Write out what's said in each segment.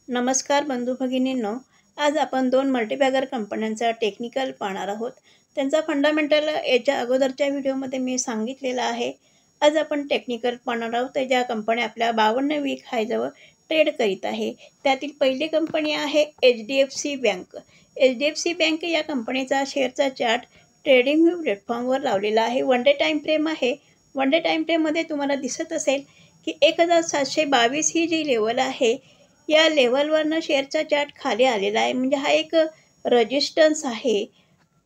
नमस्कार बंधू भगिनींनो, आज आपण दोन मल्टीबॅगर कंपन्यांचा टेक्निकल पाहणार आहोत. त्यांचा फंडामेंटल याच्या अगोदरच्या व्हिडिओमध्ये मी सांगितलेलं आहे. आज आपण टेक्निकल पाहणार आहोत. ज्या कंपन्या आपल्या 52 वीक हायजवळ ट्रेड करीत आहे. त्यातील पहिली कंपनी आहे HDFC बँक. HDFC बँक या कंपनीचा शेअरचा चार्ट ट्रेडिंग व्यू प्लॅटफॉर्मवर लावलेला आहे. वन डे टाईम फ्रेम आहे. वन डे टाईम फ्रेममध्ये तुम्हाला दिसत असेल की 1722 ही जी लेवल आहे, या लेवलवरनं शेअरचा चार्ट खाली आलेला आहे. म्हणजे हा एक रेजिस्टन्स आहे.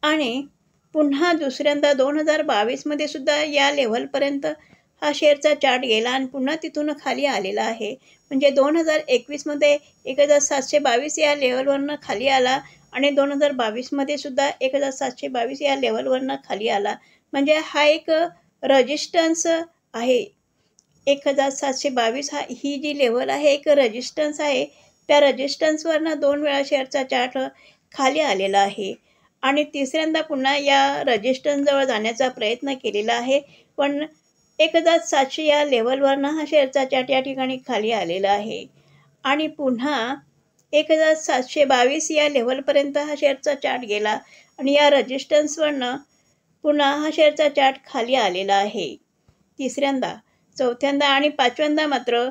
आणि पुन्हा दुसऱ्यांदा 2022मध्ये सुद्धा या लेवलपर्यंत हा शेअरचा चार्ट गेला आणि पुन्हा तिथून खाली आलेला आहे. म्हणजे 2021मध्ये 1722 या लेवलवरनं खाली आला आणि 2022मध्ये सुद्धा 1722 या लेवलवरनं खाली आला. म्हणजे हा एक रेजिस्टन्स आहे. 1722 ही जी लेवल आहे, एक रेजिस्टन्स आहे. त्या रेजिस्टन्सवरनं 2 वेळा शेअरचा चार्ट खाली आलेला आहे आणि तिसऱ्यांदा पुन्हा या रेजिस्टन्सजवळ जाण्याचा प्रयत्न केलेला आहे. पण 1700 या लेवलवरनं हा शेअरचा चार्ट या ठिकाणी खाली आलेला आहे आणि पुन्हा 1722 या लेवलपर्यंत हा शेअरचा चार्ट गेला आणि या रेजिस्टन्सवरनं पुन्हा हा शेअरचा चार्ट खाली आलेला आहे. तिसऱ्यांदा, चौथ्यांदा आणि पाचव्यांदा मात्र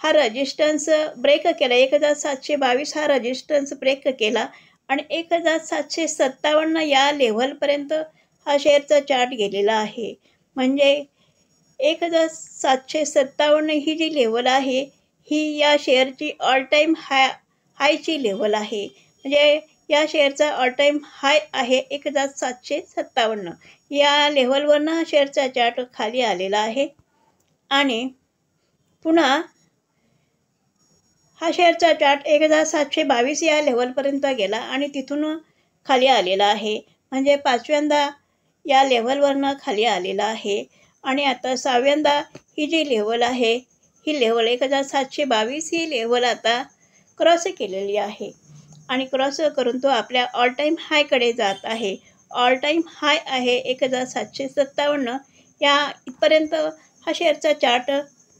हा रेजिस्टन्स ब्रेक केला. 1722 हा रेजिस्टन्स ब्रेक केला आणि 1757 या लेव्हलपर्यंत हा शेअरचा चार्ट गेलेला आहे. म्हणजे 1757 ही जी लेवल आहे, ही या शेअरची ऑल टाईम हायची लेवल आहे. म्हणजे या शेअरचा ऑल टाईम हाय आहे 1757. या लेव्हलवरनं हा शेअरचा चार्ट खाली आलेला आहे आणि पुन्हा हा शेअरचा चार्ट 1722 या लेवलपर्यंत गेला आणि तिथून खाली आलेला आहे. म्हणजे पाचव्यांदा या लेवलवरनं खाली आलेला आहे आणि आता सहाव्यांदा ही जी लेवल आहे, ही लेवल 1722 ही लेवल आता क्रॉस केलेली आहे आणि क्रॉस करून तो आपल्या ऑल टाईम हायकडे जात आहे. ऑल टाईम हाय आहे 1757. या इथपर्यंत हा शेअरचा चार्ट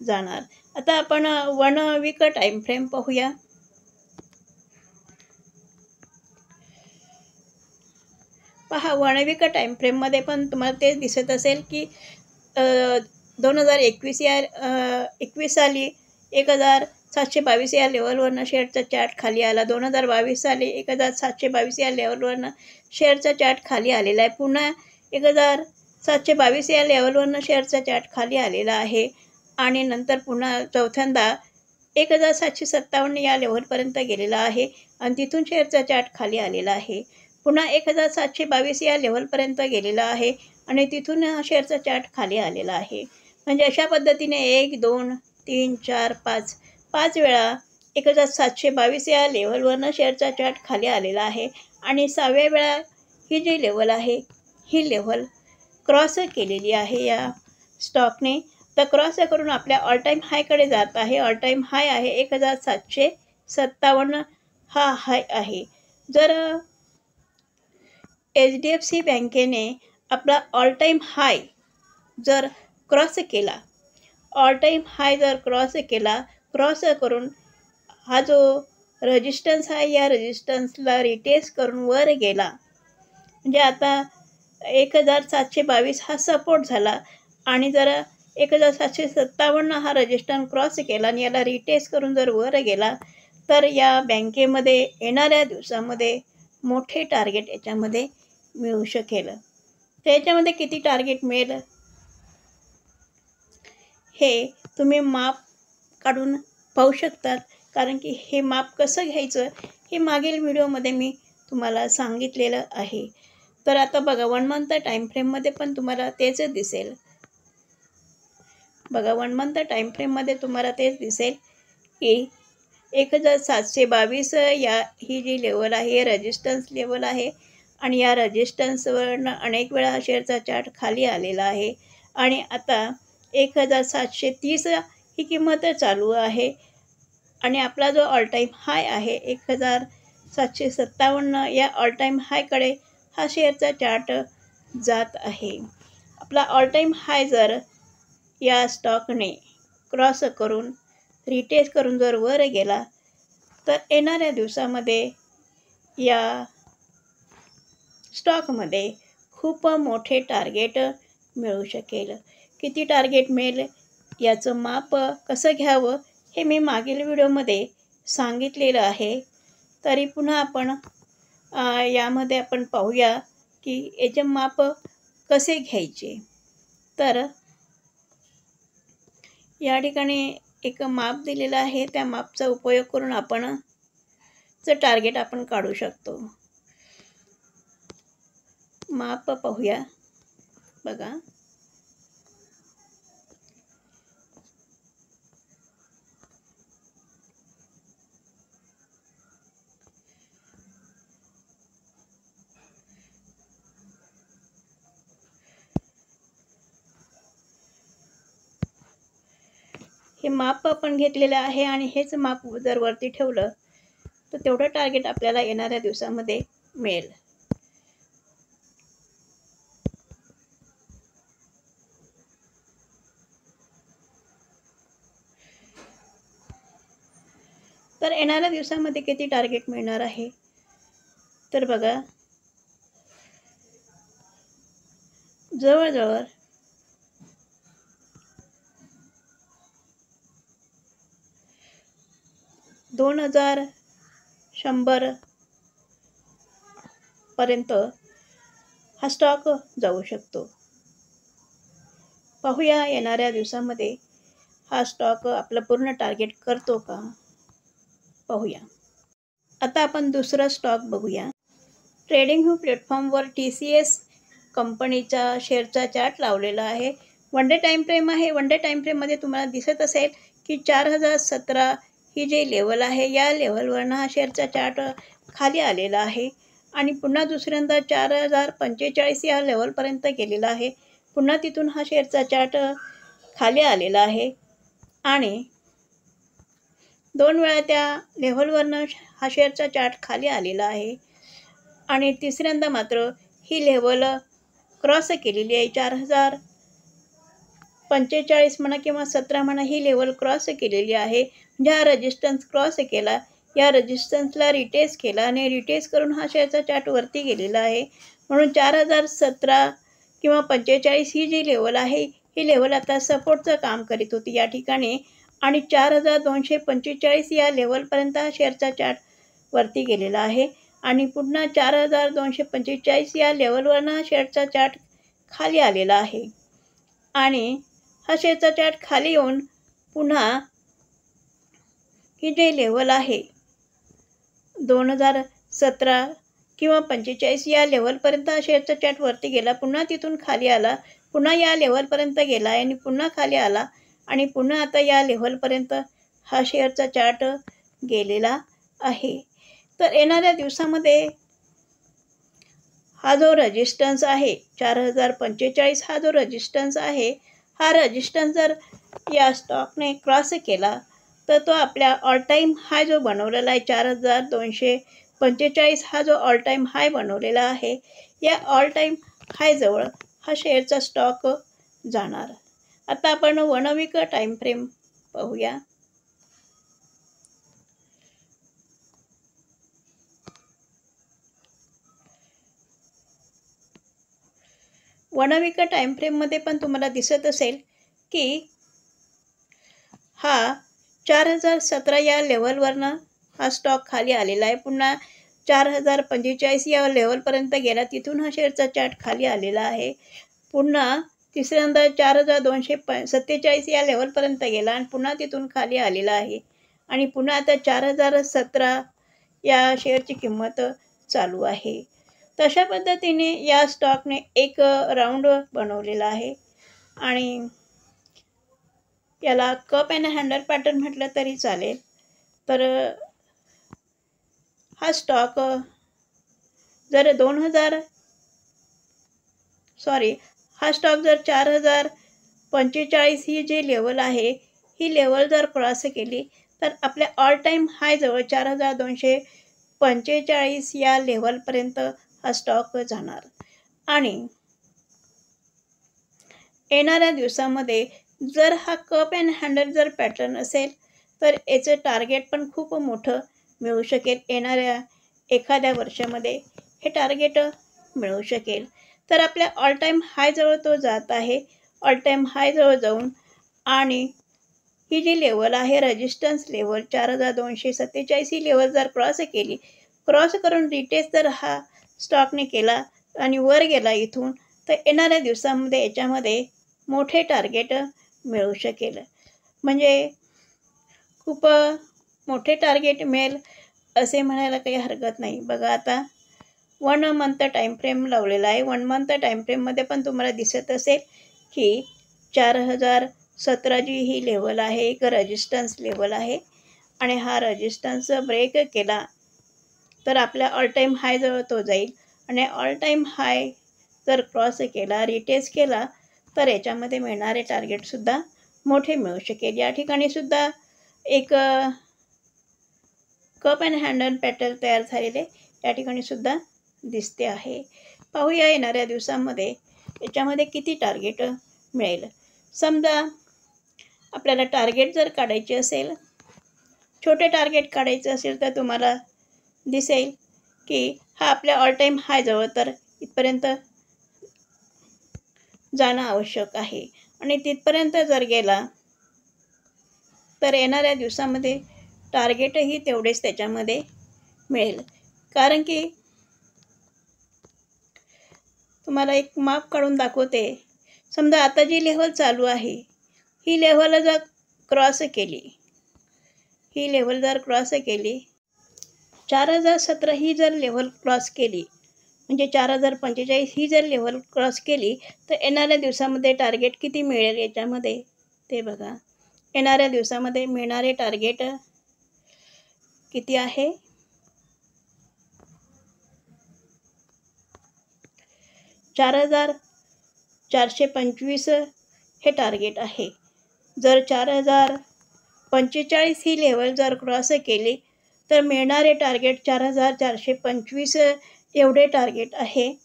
जाणार. आता आपण 1 वीक टाईम फ्रेम पाहूया. पहा, 1 वीक टाईम फ्रेममध्ये पण तुम्हाला तेच दिसत असेल की 2021 साली 1722 या लेवलवरनं शेअरचा चार्ट खाली आला. 2022 साली 1722 या लेवलवरनं शेअरचा चार्ट खाली आलेला आहे. पुन्हा 1722 या लेवलवरनं शेअरचा चार्ट खाली आलेला आहे आणि नंतर पुन्हा चौथ्यांदा 1757 या लेवलपर्यंत गेलेला आहे आणि तिथून शेअरचा चार्ट खाली आलेला आहे. पुन्हा 1722 या लेवलपर्यंत गेलेला आहे आणि तिथून हा शेअरचा चार्ट खाली आलेला आहे. म्हणजे अशा पद्धतीने 1, 2, 3, 4, 5 वेळा 1722 या लेवलवरनं शेअरचा चार्ट खाली आलेला आहे आणि 6व्या वेळा ही जी लेवल आहे, ही लेवल क्रॉस केलेली आहे या स्टॉकने. तर क्रॉस करून आपल्या ऑल टाईम हायकडे जात आहे. ऑल टाईम हाय आहे 1757 हा हाय आहे. जर HDFC बँकेने आपला ऑल टाईम हाय जर क्रॉस केला, ऑल टाईम हाय जर क्रॉस केला, क्रॉस करून हा जो रेजिस्टन्स आहे, या रेजिस्टन्सला रिटेस्ट करून वर गेला, म्हणजे आता 1722 हा सपोर्ट झाला आणि जर 1757 हा रेजिस्टन्स क्रॉस केला आणि याला रिटेस्ट करून जर वर गेला, तर या बँकेमध्ये येणाऱ्या दिवसामध्ये मोठे टार्गेट याच्यामध्ये मिळू शकेल. त्याच्यामध्ये किती टार्गेट मिळेल हे तुम्ही माप काढून पाहू शकतात. कारण की हे माप कसं घ्यायचं हे मागील व्हिडिओमध्ये मी तुम्हाला सांगितलेलं आहे. तर आता बघा, 1 मंथ टाईम फ्रेममध्ये पण तुम्हाला तेच दिसेल. बघा, 1 मंथ टाईम फ्रेममध्ये तुम्हाला तेच दिसेल की 1722 ही जी लेवल आहे, रेजिस्टन्स लेवल आहे आणि या रेजिस्टन्सवरनं अनेक वेळा शेअरचा चार्ट खाली आलेला आहे आणि आता 1730 ही किंमत चालू आहे आणि आपला जो ऑल टाईम हाय आहे 1757 या ऑल टाईम हायकडे हा शेअरचा चार्ट जात आहे. आपला ऑल टाईम हाय जर या स्टॉकने क्रॉस करून रिटेस्ट करून जर वर गेला, तर येणाऱ्या दिवसामध्ये या स्टॉकमध्ये खूप मोठे टार्गेट मिळू शकेल. किती टार्गेट मिळेल याचं माप कसं घ्यावं हे मी मागील व्हिडिओमध्ये सांगितलेलं आहे. तरी पुन्हा आपण यामध्ये आपण पाहूया की याचे माप कसे घ्यायचे. तर या ठिकाणी एक माप दिलेलं आहे. त्या मापचा उपयोग करून आपण टार्गेट आपण काढू शकतो. माप पाहूया. बघा, हे माप आपण घेतलेलं आहे आणि हेच माप जर वरती ठेवलं तर तेवढं टार्गेट आपल्याला येणाऱ्या दिवसामध्ये मिळेल. तर येणाऱ्या दिवसामध्ये किती टार्गेट मिळणार आहे तर बघा, जवळजवळ 2100 पर्यंत हा स्टॉक जाऊ शकतो. पाहूया येणाऱ्या दिवसामध्ये हा स्टॉक आपलं पूर्ण टार्गेट करतो का पाहूया. आता आपण दुसरा स्टॉक बघूया. ट्रेडिंग प्लॅटफॉर्मवर TCS कंपनीचा शेअरचा चार्ट लावलेला आहे. वन डे टाईम फ्रेम आहे. वन डे टाईम फ्रेममध्ये तुम्हाला दिसत असेल की 4017 ही जे लेवल आहे या लेवलवरनं हा शेअरचा चार्ट खाली आलेला आहे आणि पुन्हा दुसऱ्यांदा 4045 या लेवलपर्यंत गेलेला आहे. पुन्हा तिथून हा शेअरचा चार्ट खाली आलेला आहे आणि 2 वेळा त्या लेव्हलवरनं हा शेअरचा चार्ट खाली आलेला आहे आणि तिसऱ्यांदा मात्र ही लेवल क्रॉस केलेली आहे. 4045 म्हणा किंवा 17 म्हणा ही लेवल क्रॉस केलेली आहे. म्हणजे हा रेजिस्टन्स क्रॉस केला, या रेजिस्टन्सला रिटेस्ट केला आणि रिटेस्ट करून हा शेअरचा चार्ट वरती गेलेला आहे. म्हणून 4017 किंवा 45 ही जी लेवल आहे ही लेवल आता सपोर्टचं काम करीत होती या ठिकाणी आणि 4245 या लेवलपर्यंत हा शेअरचा चार्ट वरती गेलेला आहे आणि पुन्हा 4245 या लेवलवरनं हा शेअरचा चार्ट खाली आलेला आहे आणि हा शेअरचा चार्ट खाली येऊन पुन्हा ही जे लेवल आहे 2017 किंवा 45 या लेवलपर्यंत हा शेअरचा चार्ट वरती गेला, पुन्हा तिथून खाली आला, पुन्हा या लेवलपर्यंत गेला आणि पुन्हा खाली आला आणि पुन्हा आता या लेवलपर्यंत हा शेअरचा चार्ट गेलेला आहे. तर येणाऱ्या दिवसामध्ये हा जो रेजिस्टन्स आहे 4045 हा जो रेजिस्टन्स आहे, हा रेजिस्टन्स जर या स्टॉकने क्रॉस केला तर तो आपल्या ऑल टाईम हाय जो बनवलेला आहे 4245 हा जो ऑल टाईम हाय बनवलेला आहे, या ऑल टाईम हायजवळ हा शेअरचा स्टॉक जाणार. आता आपण 1 वीक टाईम फ्रेम पाहूया. वन वीक टाईम फ्रेममध्ये पण तुम्हाला दिसत असेल की हा 4017 या लेवलवरनं हा स्टॉक खाली आलेला आहे. पुन्हा 4045 या लेवलपर्यंत गेला, तिथून हा शेअरचा चार्ट खाली आलेला आहे. पुन्हा तिसऱ्यांदा 4247 या लेवलपर्यंत गेला आणि पुन्हा तिथून खाली आलेला आहे आणि पुन्हा आता 4017 या शेअरची किंमत चालू आहे. तशा पद्धतीने या स्टॉकने एक राऊंड बनवलेला आहे आणि याला कप अँड हँडल पॅटर्न म्हटलं तरी चालेल. तर हा स्टॉक जर हा स्टॉक जर 4045 ही जी लेवल आहे ही लेवल जर क्रॉस केली तर आपल्या ऑल टाईम हायजवळ 4245 या लेवलपर्यंत हा स्टॉक जाणार आणि येणाऱ्या दिवसामध्ये जर हा कप अँड हँडल जर पॅटर्न असेल तर याचं टार्गेट पण खूप मोठं मिळू शकेल. येणाऱ्या एखाद्या वर्षामध्ये हे टार्गेट मिळू शकेल. तर आपल्या ऑल टाईम हायजवळ तो जात आहे. ऑल टाईम हायजवळ जाऊन आणि ही जी लेवल आहे रेजिस्टन्स लेवल 4247 ही लेवल जर क्रॉस करून रिटेस्ट जर हा स्टॉकने केला आणि वर गेला इथून, तर येणाऱ्या दिवसामध्ये याच्यामध्ये मोठे टार्गेट मिळू शकेल. म्हणजे खूप मोठे टार्गेट मिळेल असे म्हणायला काही हरकत नाही. बघा आता 1 मंथ टाईम फ्रेम लावलेला आहे. 1 मंथ टाईम फ्रेममध्ये पण तुम्हाला दिसत असेल की 4017 जी ही लेवल आहे एक रेजिस्टन्स लेवल आहे आणि हा रेजिस्टन्स ब्रेक केला तर आपल्या ऑल टाईम हायजवळ तो जाईल आणि ऑल टाईम हाय जर क्रॉस केला, रिटेस्ट केला, तर याच्यामध्ये मिळणारे टार्गेटसुद्धा मोठे मिळू शकेल. या ठिकाणी सुद्धा एक कप अँड हँडल पॅटर्न तयार झालेले या ठिकाणी सुद्धा दिसते आहे. पाहूया येणाऱ्या दिवसामध्ये याच्यामध्ये किती टार्गेट मिळेल. समजा आपल्याला टार्गेट जर काढायचे असेल, छोटे टार्गेट काढायचे असेल, तर तुम्हाला दिसेल की हा आपल्या ऑल टाईम हायजवळ तर इथपर्यंत जाणं आवश्यक आहे आणि तिथपर्यंत जर गेला तर येणाऱ्या दिवसामध्ये टार्गेटही तेवढेच त्याच्यामध्ये मिळेल. कारण की तुम्हाला एक माप काढून दाखवते. समजा आता जी लेवल चालू आहे ही लेवल जर क्रॉस केली, ही लेवल जर क्रॉस केली, 4017 ही जर लेवल क्रॉस केली, म्हणजे 4045 ही जर लेवल क्रॉस केली, तर येणाऱ्या दिवसामध्ये टार्गेट किती मिळेल याच्यामध्ये ते बघा. येणाऱ्या दिवसामध्ये मिळणारे टार्गेट किती आहे, 4425 हे टार्गेट आहे. जर 4045 ही लेवल जर क्रॉस केली तर मिळणारे टार्गेट 4425 एवढे टार्गेट आहे.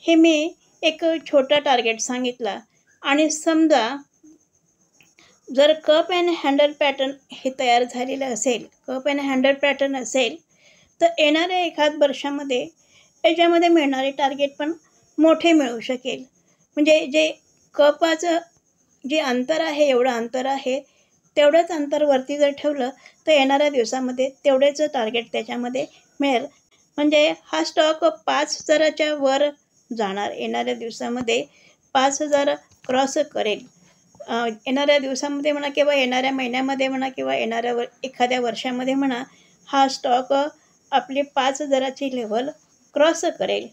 हे मी एक छोटा टार्गेट सांगितला. आणि समजा जर कप अँड हँडल पॅटर्न हे तयार झालेलं असेल, कप अँड हँडल पॅटर्न असेल, तर येणाऱ्या एखाद वर्षामध्ये याच्यामध्ये मिळणारे टार्गेट पण मोठे मिळू शकेल. म्हणजे जे कपाचं जे अंतर आहे, एवढं अंतर आहे, तेवढंच अंतर वरती जर ठेवलं तर येणाऱ्या दिवसामध्ये तेवढेच टार्गेट त्याच्यामध्ये मिळेल. म्हणजे हा स्टॉक 5000च्या वर जाणार. येणाऱ्या दिवसामध्ये 5000 क्रॉस करेल. येणाऱ्या दिवसामध्ये म्हणा किंवा येणाऱ्या महिन्यामध्ये म्हणा किंवा येणाऱ्या एखाद्या वर्षामध्ये म्हणा, हा स्टॉक आपली 5000ची लेवल क्रॉस करेल.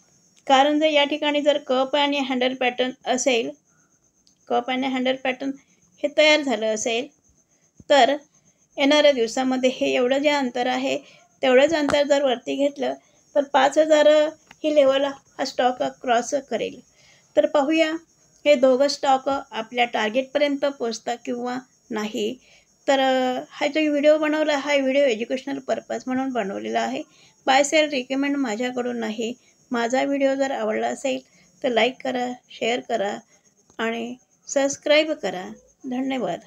कारण जर या ठिकाणी जर कप आणि हँडल पॅटर्न असेल, कप आणि हँडल पॅटर्न हे तयार झालं असेल, तर येणाऱ्या दिवसामध्ये हे एवढं जे अंतर आहे तेवढंच अंतर जर वरती घेतलं तर 5000 ही लेवल हा स्टॉक क्रॉस करेल. तर पाहूया हे दोघं स्टॉक आपल्या टार्गेटपर्यंत पोचतात किंवा नाही. तर हा जो व्हिडिओ बनवला, हा व्हिडिओ एज्युकेशनल पर्पज म्हणून बनवलेला आहे. बाय सेल रिकमेंड माझ्याकडून नाही. माझा व्हिडिओ जर आवडला असेल तर लाईक करा, शेअर करा आणि सबस्क्राईब करा. धन्यवाद.